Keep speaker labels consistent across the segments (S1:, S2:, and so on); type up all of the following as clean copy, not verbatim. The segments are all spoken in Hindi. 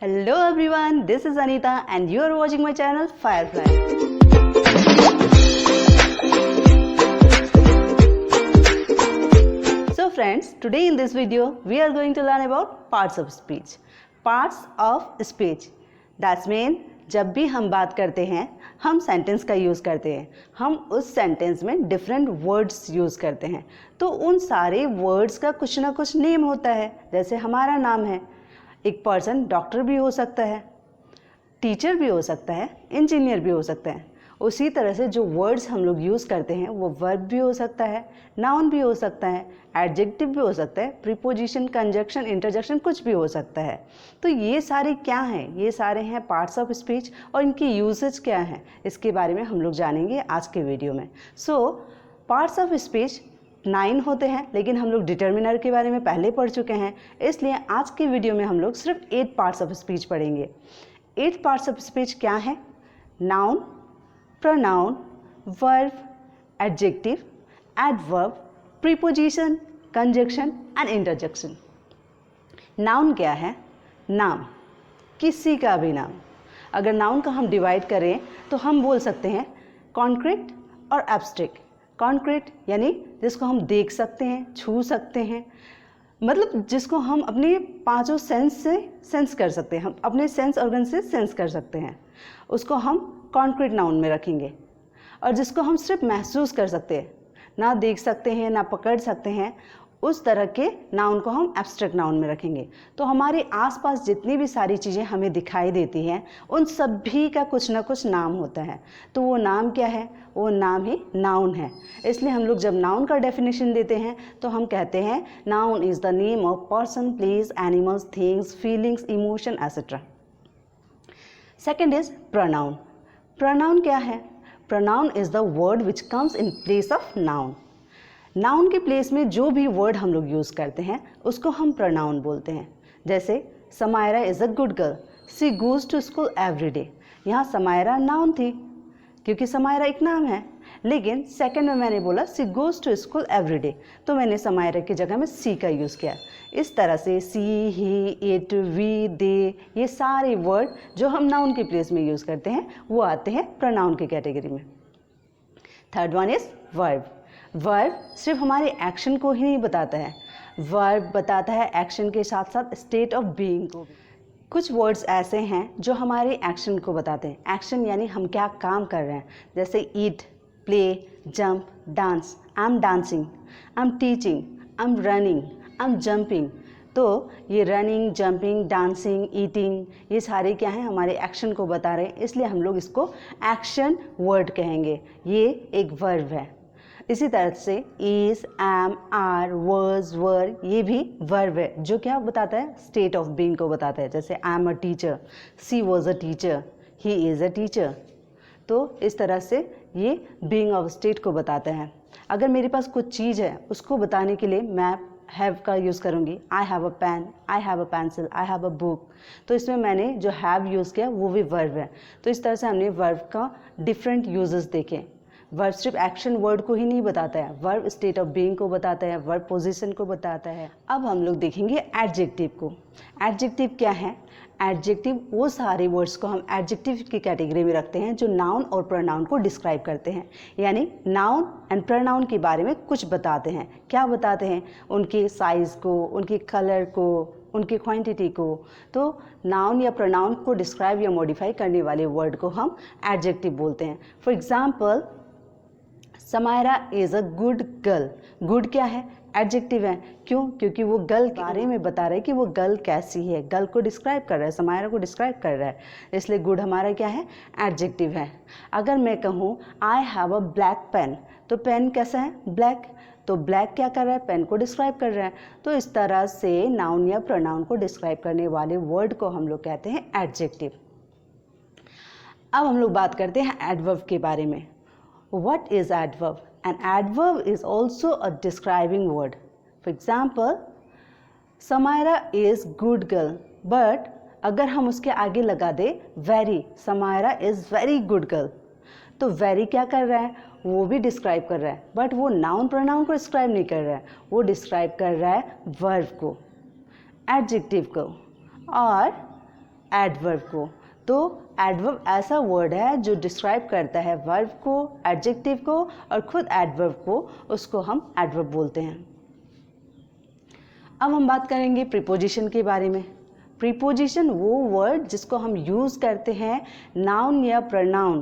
S1: Hello everyone, this is Anita and you are watching my channel Firefly. So friends, today in this video we are going to learn about parts of speech. Parts of speech. That's mean जब भी हम बात करते हैं हम सेंटेंस का यूज़ करते हैं, हम उस सेंटेंस में डिफरेंट वर्ड्स यूज़ करते हैं, तो उन सारे वर्ड्स का कुछ ना कुछ नेम होता है। जैसे हमारा नाम है, एक पर्सन डॉक्टर भी हो सकता है, टीचर भी हो सकता है, इंजीनियर भी हो सकता है। उसी तरह से जो वर्ड्स हम लोग यूज़ करते हैं वो वर्ब भी हो सकता है, नाउन भी हो सकता है, एडजेक्टिव भी हो सकता है, प्रीपोजिशन, कंजक्शन, इंटरजेक्शन कुछ भी हो सकता है। तो ये सारे क्या हैं? ये सारे हैं पार्ट्स ऑफ स्पीच और इनकी यूसेज क्या हैं इसके बारे में हम लोग जानेंगे आज के वीडियो में। सो पार्ट्स ऑफ स्पीच 9 होते हैं, लेकिन हम लोग डिटर्मिनर के बारे में पहले पढ़ चुके हैं, इसलिए आज के वीडियो में हम लोग सिर्फ 8 पार्ट्स ऑफ स्पीच पढ़ेंगे। 8 पार्ट्स ऑफ स्पीच क्या है? Noun, pronoun, verb, adjective, adverb, preposition, conjunction and interjection. Noun क्या है? नाम, किसी का भी नाम। अगर नाउन का हम डिवाइड करें तो हम बोल सकते हैं कॉन्क्रीट और एब्स्ट्रैक्ट। कॉन्क्रीट यानी जिसको हम देख सकते हैं, छू सकते हैं, मतलब जिसको हम अपने पांचों सेंस से सेंस कर सकते हैं, हम अपने सेंस ऑर्गन से सेंस कर सकते हैं, उसको हम कॉन्क्रीट नाउन में रखेंगे। और जिसको हम सिर्फ महसूस कर सकते हैं, ना देख सकते हैं, ना पकड़ सकते हैं, उस तरह के नाउन को हम एब्स्ट्रैक्ट नाउन में रखेंगे। तो हमारे आसपास जितनी भी सारी चीज़ें हमें दिखाई देती हैं उन सभी का कुछ ना कुछ नाम होता है। तो वो नाम क्या है? वो नाम ही नाउन है। इसलिए हम लोग जब नाउन का डेफिनेशन देते हैं तो हम कहते हैं noun is the name of person, place, animals, things, feelings, emotion etcetera. Second is pronoun. Pronoun क्या है? Pronoun is the word which comes in place of noun. Noun के प्लेस में जो भी वर्ड हम लोग यूज़ करते हैं उसको हम प्रोनाउन बोलते हैं। जैसे Samaira is a good girl, she goes to school every day. यहाँ समायरा नाउन थी क्योंकि समायरा एक नाम है, लेकिन सेकंड में मैंने बोला she goes to school every day, तो मैंने समायरा की जगह में सी का यूज़ किया। इस तरह से सी, ही, इट, वी, दे, ये सारे वर्ड जो हम नाउन के प्लेस में यूज़ करते हैं वो आते हैं प्रोनाउन की कैटेगरी में। Third one is verb. Verb सिर्फ हमारे एक्शन को ही नहीं बताता है, वर्ब बताता है एक्शन के साथ साथ स्टेट ऑफ बीइंग को भी। कुछ वर्ड्स ऐसे हैं जो हमारे एक्शन को बताते हैं। एक्शन यानी हम क्या काम कर रहे हैं, जैसे eat, play, jump, dance. I am dancing, I am teaching, I am running, I am jumping. तो ये रनिंग, जंपिंग, डांसिंग, ईटिंग, ये सारे क्या हैं? हमारे एक्शन को बता रहे हैं, इसलिए हम लोग इसको एक्शन वर्ड कहेंगे। ये एक वर्ब है। इसी तरह से इज, एम, आर, वर्ज, वर, ये भी वर्ब है जो क्या बताता है? स्टेट ऑफ बीइंग को बताता है। जैसे I am a teacher, she was a teacher, he is a teacher. तो इस तरह से ये बीइंग ऑफ स्टेट को बताता है। अगर मेरे पास कुछ चीज़ है उसको बताने के लिए मैं हैव का यूज़ करूँगी। I have a pen, I have a pencil, I have a book. तो इसमें मैंने जो हैव यूज़ किया वो भी वर्ब है। तो इस तरह से हमने वर्ब का डिफरेंट यूजेस देखे। वर्ब सिर्फ एक्शन वर्ड को ही नहीं बताता है, वर्ब स्टेट ऑफ बीइंग को बताता है, वर्ब पोजीशन को बताता है। अब हम लोग देखेंगे एडजेक्टिव को। एडजेक्टिव क्या है? एडजेक्टिव वो सारे वर्ड्स को हम एडजेक्टिव की कैटेगरी में रखते हैं जो नाउन और प्रोनाउन को डिस्क्राइब करते हैं, यानी नाउन एंड प्रोनाउन के बारे में कुछ बताते हैं। क्या बताते हैं? उनके साइज़ को, उनके कलर को, उनकी क्वांटिटी को। तो नाउन या प्रोनाउन को डिस्क्राइब या मॉडिफाई करने वाले वर्ड को हम एडजेक्टिव बोलते हैं। For example, Samaira is a good girl. Good क्या है? एडजेक्टिव है। क्यों? क्योंकि वो गर्ल के बारे में बता रहा है कि वो गर्ल कैसी है, गर्ल को डिस्क्राइब कर रहा है, समायरा को डिस्क्राइब कर रहा है, इसलिए गुड हमारा क्या है? एडजेक्टिव है। अगर मैं कहूँ I have a black pen, तो पेन कैसा है? ब्लैक। तो ब्लैक क्या कर रहा है? पेन को डिस्क्राइब कर रहा है। तो इस तरह से नाउन या प्रोनाउन को डिस्क्राइब करने वाले वर्ड को हम लोग कहते हैं एडजेक्टिव। अब हम लोग बात करते हैं एडवर्ब के बारे में। What is adverb? An adverb is also a describing word. For example, Samaira is good girl, but अगर हम उसके आगे लगा दे very, Samaira is very good girl, तो very क्या कर रहा है? वो भी डिस्क्राइब कर रहा है, बट वो नाउन प्रोनाउन को डिस्क्राइब नहीं कर रहा है, वो डिस्क्राइब कर रहा है वर्ब को, एडजेक्टिव को। और एडवर्ब को। तो एडवर्ब ऐसा वर्ड है जो डिस्क्राइब करता है वर्ब को, एडजेक्टिव को, और खुद एडवर्ब को, उसको हम एडवर्ब बोलते हैं। अब हम बात करेंगे प्रीपोजिशन के बारे में। प्रीपोजिशन वो वर्ड जिसको हम यूज़ करते हैं नाउन या प्रोनाउन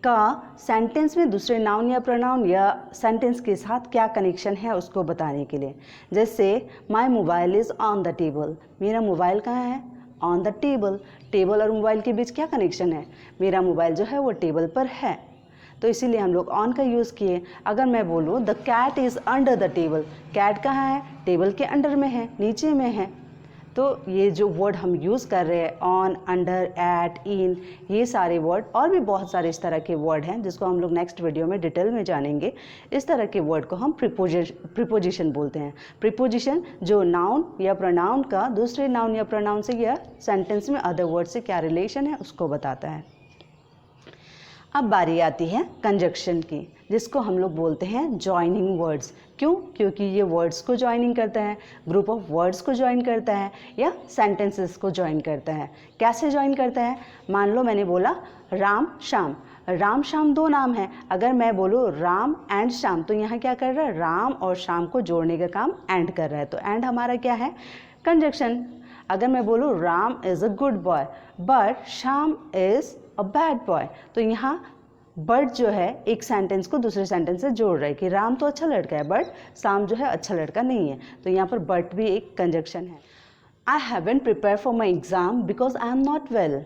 S1: का सेंटेंस में दूसरे नाउन या प्रोनाउन या सेंटेंस के साथ क्या कनेक्शन है उसको बताने के लिए। जैसे my mobile is on the table, मेरा मोबाइल कहाँ है? On the table. टेबल और मोबाइल के बीच क्या कनेक्शन है? मेरा मोबाइल जो है वो टेबल पर है, तो इसीलिए हम लोग ऑन का यूज़ किए। अगर मैं बोलूँ the cat is under the table, cat कहाँ है? टेबल के अंडर में है, नीचे में है। तो ये जो वर्ड हम यूज़ कर रहे हैं ऑन, अंडर, एट, इन, ये सारे वर्ड और भी बहुत सारे इस तरह के वर्ड हैं जिसको हम लोग नेक्स्ट वीडियो में डिटेल में जानेंगे। इस तरह के वर्ड को हम प्रीपोजिशन बोलते हैं। प्रीपोजिशन जो नाउन या प्रोनाउन का दूसरे नाउन या प्रोनाउन से या सेंटेंस में अदर वर्ड से क्या रिलेशन है उसको बताता है। अब बारी आती है कंजक्शन की, जिसको हम लोग बोलते हैं जॉइनिंग वर्ड्स। क्यों? क्योंकि ये वर्ड्स को जॉइनिंग करता है, ग्रुप ऑफ वर्ड्स को जॉइन करता है या सेंटेंसेस को जॉइन करता है। कैसे जॉइन करता है? मान लो मैंने बोला राम श्याम, राम श्याम दो नाम है। अगर मैं बोलूँ राम एंड श्याम, तो यहाँ क्या कर रहा है? राम और श्याम को जोड़ने का काम एंड कर रहा है। तो एंड हमारा क्या है? कंजक्शन। अगर मैं बोलूँ Ram is a good boy but Shyam is a bad boy, तो यहाँ बट जो है एक सेंटेंस को दूसरे सेंटेंस से जोड़ रहा है कि राम तो अच्छा लड़का है बट श्याम जो है अच्छा लड़का नहीं है। तो यहाँ पर बट भी एक कंजक्शन है। I haven't prepare for my exam because I am not well.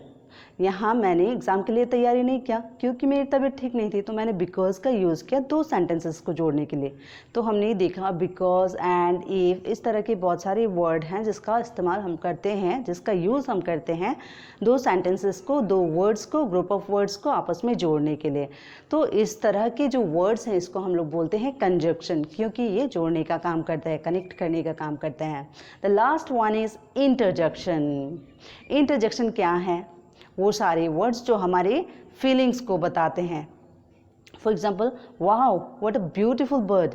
S1: यहाँ मैंने एग्ज़ाम के लिए तैयारी नहीं किया क्योंकि मेरी तबीयत ठीक नहीं थी, तो मैंने बिकॉज का यूज़ किया दो सेंटेंसेस को जोड़ने के लिए। तो हमने देखा बिकॉज एंड इफ, इस तरह के बहुत सारे वर्ड हैं जिसका इस्तेमाल हम करते हैं, जिसका यूज़ हम करते हैं दो सेंटेंसेस को, दो वर्ड्स को, ग्रुप ऑफ वर्ड्स को आपस में जोड़ने के लिए। तो इस तरह के जो वर्ड्स हैं इसको हम लोग बोलते हैं कंजक्शन, क्योंकि ये जोड़ने का काम करता है, कनेक्ट करने का काम करता है। The last one is interjection. Interjection क्या है? वो सारे वर्ड्स जो हमारे फीलिंग्स को बताते हैं। For example, wow what a beautiful bird,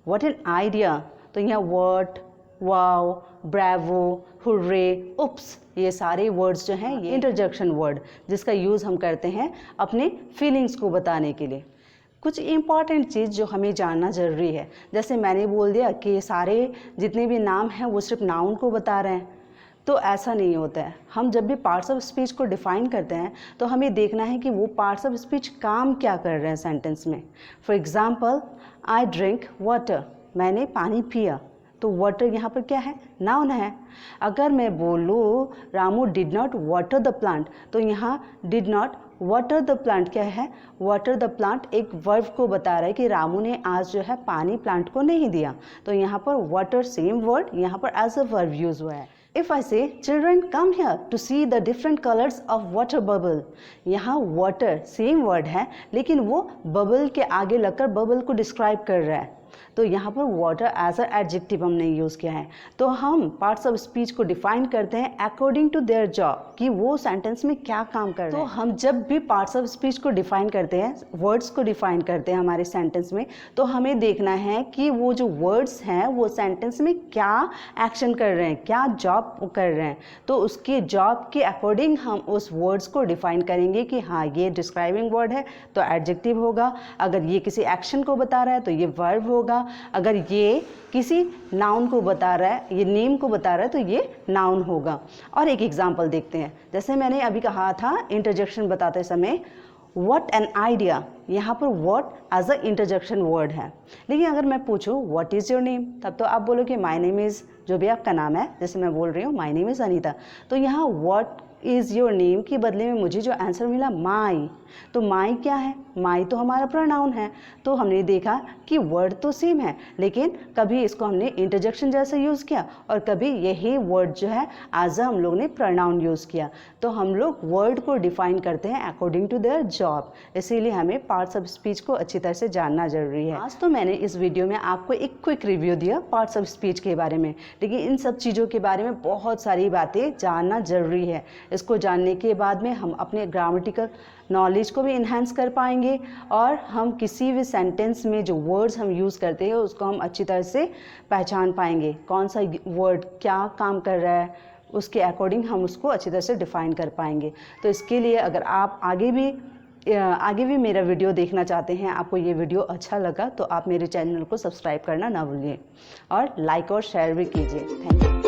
S1: what an idea. तो यहाँ व्हाट, वाओ, ब्रावो, हुर्रे, उप्स, ये सारे वर्ड्स जो हैं ये इंटरजेक्शन वर्ड जिसका यूज़ हम करते हैं अपने फीलिंग्स को बताने के लिए। कुछ इम्पॉर्टेंट चीज़ जो हमें जानना ज़रूरी है, जैसे मैंने बोल दिया कि सारे जितने भी नाम हैं वो सिर्फ नाउन को बता रहे हैं, तो ऐसा नहीं होता है। हम जब भी पार्ट्स ऑफ स्पीच को डिफ़ाइन करते हैं तो हमें देखना है कि वो पार्ट्स ऑफ स्पीच काम क्या कर रहे हैं सेंटेंस में। For example, I drink water, मैंने पानी पिया, तो वाटर यहाँ पर क्या है? नाउन है। अगर मैं बोलूँ Ramu did not water the plant, तो यहाँ did not water the plant क्या है? वाटर द प्लांट एक वर्ब को बता रहा है कि रामू ने आज जो है पानी प्लांट को नहीं दिया, तो यहाँ पर वाटर सेम वर्ड यहाँ पर एज अ वर्ब यूज़ हुआ है। If I say children come here to see the different colors of water bubble, यहाँ water सेम वर्ड है लेकिन वो bubble के आगे लगकर bubble को डिस्क्राइब कर रहा है, तो यहाँ पर वाटर एज अ एडजेक्टिव हमने यूज़ किया है। तो हम पार्ट्स ऑफ स्पीच को डिफाइन करते हैं अकॉर्डिंग टू देयर जॉब, कि वो सेंटेंस में क्या काम कर रहे हैं। तो हम जब भी पार्ट्स ऑफ स्पीच को डिफाइन करते हैं, वर्ड्स को डिफाइन करते हैं हमारे सेंटेंस में, तो हमें देखना है कि वो जो वर्ड्स हैं वो सेंटेंस में क्या एक्शन कर रहे हैं, क्या जॉब कर रहे हैं। तो उसके जॉब के अकॉर्डिंग हम उस वर्ड्स को डिफाइन करेंगे कि हाँ ये डिस्क्राइबिंग वर्ड है तो एडजेक्टिव होगा, अगर ये किसी एक्शन को बता रहा है तो ये वर्ब होगा, अगर ये किसी नाउन को बता रहा है, ये नेम को बता रहा है, तो ये नाउन होगा। और एक एग्जांपल देखते हैं, जैसे मैंने अभी कहा था इंटरजेक्शन बताते समय, व्हाट एन आइडिया, यहाँ पर what as a interjection word है। लेकिन अगर मैं पूछूँ व्हाट इज़ योर नेम, तब तो आप बोलोगे माय नेम इज़, जो भी आपका नाम है, जैसे मैं बोल रही हूँ माय नेम इज़ अनीता, तो यहाँ व्हाट इज़ योर नेम के बदले में मुझे जो आंसर मिला माई, तो माई क्या है? माई तो हमारा प्रोनाउन है। तो हमने देखा कि वर्ड तो सेम है, लेकिन कभी इसको हमने इंटरजेक्शन जैसा यूज़ किया और कभी यही वर्ड जो है एज अ हम लोग ने प्रोनाउन यूज़ किया। तो हम लोग वर्ड को डिफाइन करते हैं अकॉर्डिंग टू देयर जॉब, इसीलिए हमें पार्ट्स ऑफ स्पीच को अच्छी तरह से जानना जरूरी है। आज तो मैंने इस वीडियो में आपको एक क्विक रिव्यू दिया पार्ट्स ऑफ स्पीच के बारे में, लेकिन इन सब चीज़ों के बारे में बहुत सारी बातें जानना ज़रूरी है। इसको जानने के बाद में हम अपने ग्रामेटिकल नॉलेज को भी इन्हांस कर पाएंगे और हम किसी भी सेंटेंस में जो वर्ड्स हम यूज़ करते हैं उसको हम अच्छी तरह से पहचान पाएंगे, कौन सा वर्ड क्या काम कर रहा है, उसके अकॉर्डिंग हम उसको अच्छी तरह से डिफ़ाइन कर पाएंगे। तो इसके लिए अगर आप आगे भी मेरा वीडियो देखना चाहते हैं, आपको ये वीडियो अच्छा लगा तो आप मेरे चैनल को सब्सक्राइब करना ना भूलिए और लाइक और शेयर भी कीजिए। Thank you.